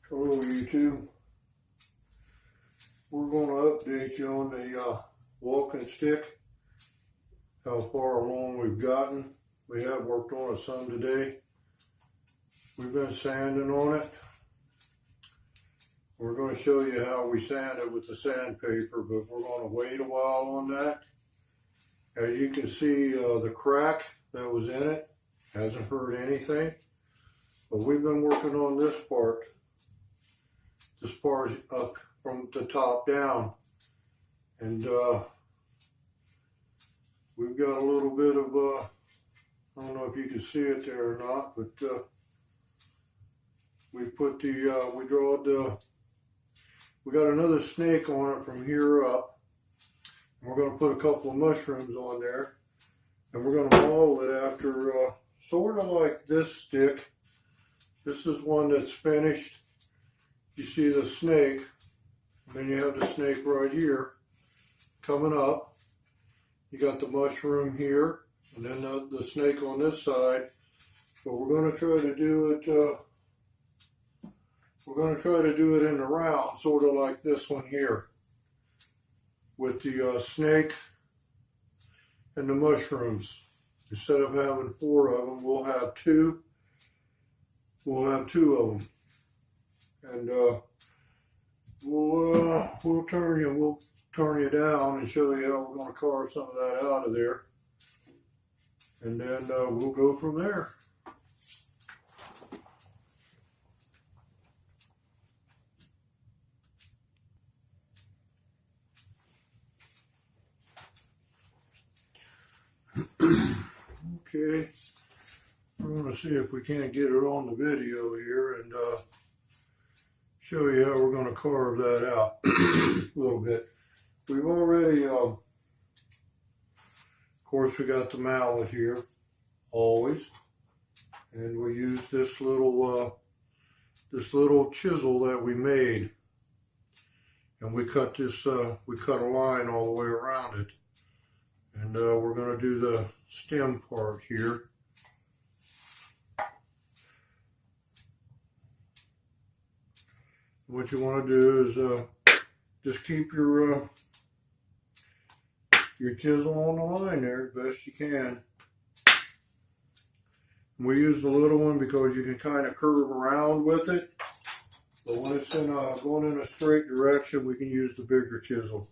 Hello YouTube. We're going to update you on the walking stick, how far along we've gotten. We have worked on it some today. We've been sanding on it. We're going to show you how we sand it with the sandpaper, but we're going to wait a while on that. As you can see, the crack that was in it hasn't hurt anything, but we've been working on this part. This part is up from the top down, and we've got a little bit of I don't know if you can see it there or not, but we put the we got another snake on it from here up. We're going to put a couple of mushrooms on there, and we're going to model it after sort of like this stick. This is one that's finished. You see the snake, and then you have the snake right here coming up. You got the mushroom here, and then the snake on this side. But we're going to try to do it. We're going to try to do it in the round, sort of like this one here, with the snake and the mushrooms. Instead of having 4 of them, we'll have 2. We'll have 2 of them. And we'll turn you down and show you how we're going to carve some of that out of there, and then we'll go from there. Okay, we're going to see if we can't get it on the video here and show you how we're going to carve that out a little bit. We've already, of course, we got the mallet here, always, and we use this little chisel that we made, and we cut this, we cut a line all the way around it, and we're going to do the stem part here. What you want to do is just keep your chisel on the line there as best you can. We use the little one because you can kind of curve around with it, but when it's in going in a straight direction, we can use the bigger chisel.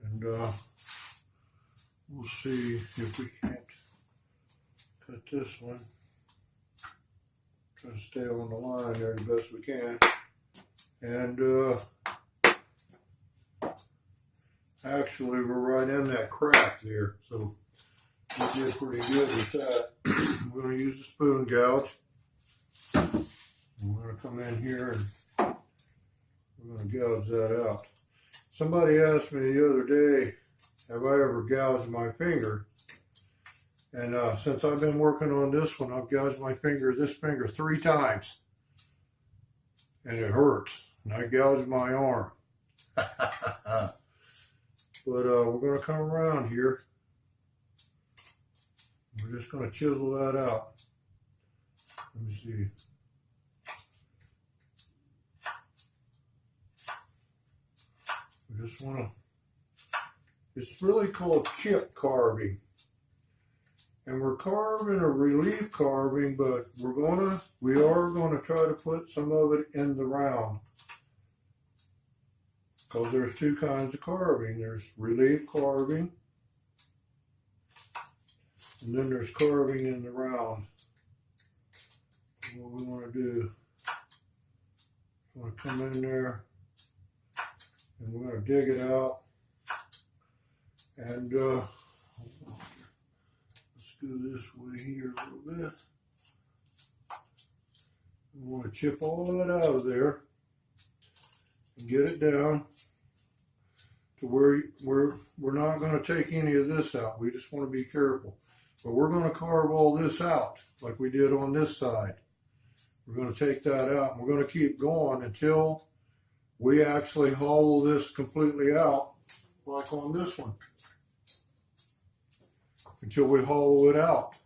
And we'll see if we can't cut this one. Try to stay on the line there the best we can. And actually, we're right in that crack there, so we did pretty good with that. We're going to use the spoon gouge. We're going to come in here and we're going to gouge that out. Somebody asked me the other day, have I ever gouged my finger? And since I've been working on this one, I've gouged my finger, this finger, 3 times. And it hurts. And I gouged my arm. But we're going to come around here. We're just going to chisel that out. Let me see. We just want to, it's really called chip carving. And we're carving a relief carving, but we are going to try to put some of it in the round. Because there's 2 kinds of carving. There's relief carving, and then there's carving in the round. What we want to do, we want to come in there, and we're going to dig it out, and let's go this way here a little bit. We want to chip all that out of there and get it down to where we're not going to take any of this out. We just want to be careful. But we're going to carve all this out like we did on this side. We're going to take that out, and we're going to keep going until we actually hollow this completely out, like on this one. Until we hollow it out.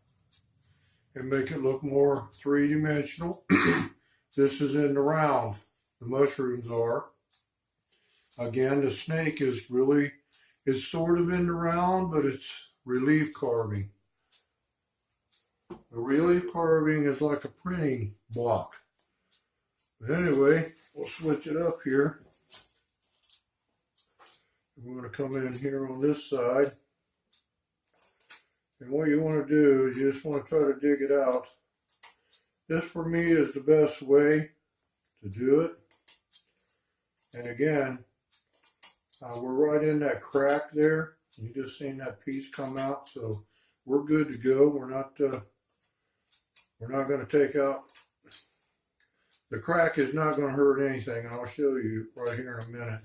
and make it look more three-dimensional. This is in the round, the mushrooms are. Again, the snake is sort of in the round, but it's relief carving. The relief carving is like a printing block. But anyway, we'll switch it up here. We're going to come in here on this side. And what you want to do is you just want to try to dig it out. This for me is the best way to do it. And again, we're right in that crack there. You just seen that piece come out, so we're good to go. We're not going to take out. The crack is not going to hurt anything, and I'll show you right here in a minute.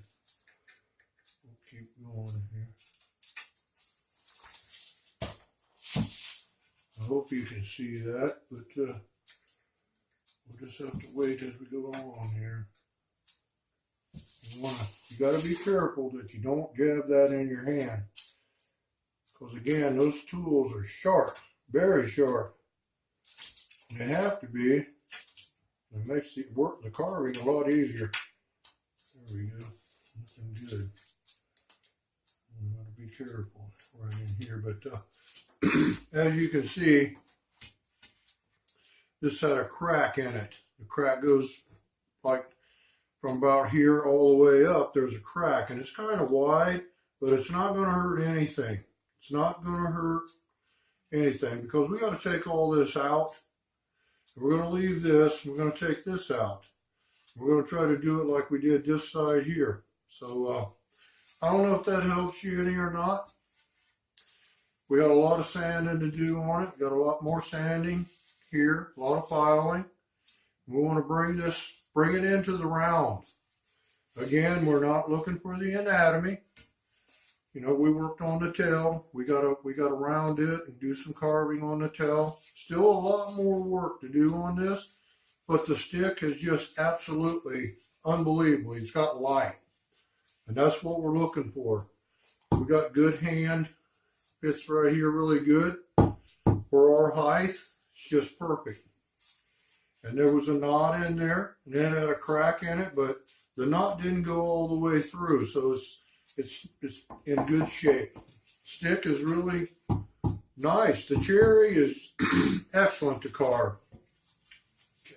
We'll keep going here. I hope you can see that, but we'll just have to wait as we go along here. You got to be careful that you don't jab that in your hand, because again, those tools are sharp, very sharp. They have to be. It makes the carving a lot easier. There we go. Looking good. You got to be careful right in here, but as you can see, this had a crack in it. The crack goes like from about here all the way up. There's a crack, and it's kind of wide, but it's not going to hurt anything. It's not going to hurt anything because we got to take all this out. We're going to leave this. We're going to take this out. We're going to try to do it like we did this side here. So I don't know if that helps you any or not. We got a lot of sanding to do on it. Got a lot more sanding here. A lot of filing. We want to bring it into the round. Again, we're not looking for the anatomy. You know, we worked on the tail. We gotta round it and do some carving on the tail. Still a lot more work to do on this, but the stick is just absolutely unbelievable. It's got light, and that's what we're looking for. We got good hand. Fits right here really good for our height. It's just perfect. And there was a knot in there, and it had a crack in it, but the knot didn't go all the way through, so it's in good shape. Stick is really nice. The cherry is excellent to carve. Okay.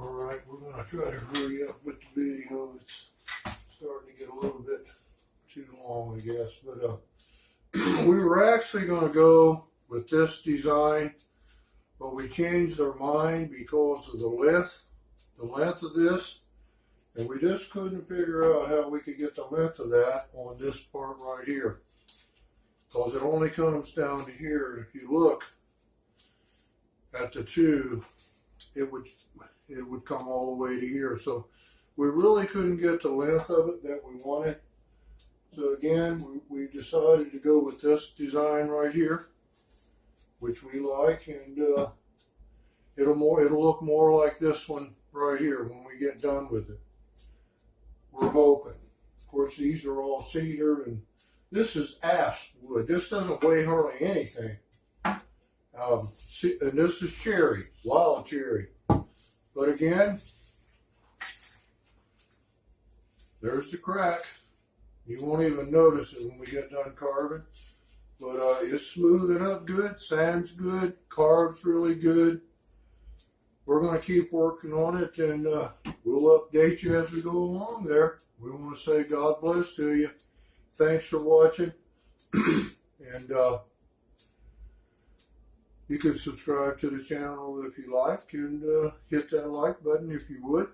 All right, we're going to try to hurry up with the video. It's starting to get a little bit too long, I guess. But we were actually going to go with this design, but we changed our mind because of the length of this, and we just couldn't figure out how we could get the length of that on this part right here, because it only comes down to here. And if you look at the two, it would come all the way to here. So we really couldn't get the length of it that we wanted. So again, we decided to go with this design right here, which we like, and it'll look more like this one right here when we get done with it. We're hoping. Of course, these are all cedar, and this is asp wood. This doesn't weigh hardly anything. And this is cherry, wild cherry. But again, there's the crack. You won't even notice it when we get done carving. But it's smoothing up good, sands good, carves really good. We're going to keep working on it, and we'll update you as we go along there. We want to say God bless to you. Thanks for watching. And you can subscribe to the channel if you like, and hit that like button if you would.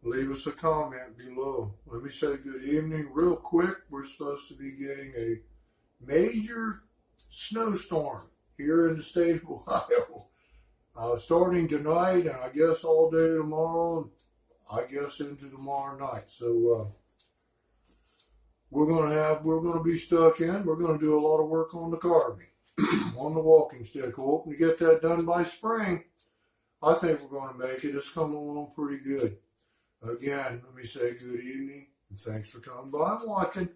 Leave us a comment below. Let me say good evening real quick. We're supposed to be getting a major snowstorm here in the state of Ohio. Starting tonight, and I guess all day tomorrow, and I guess into tomorrow night. So we're gonna be stuck in. We're gonna do a lot of work on the carving, on the walking stick. We're hoping to get that done by spring. I think we're gonna make it. It's coming along pretty good. Again, let me say good evening and thanks for coming by and watching.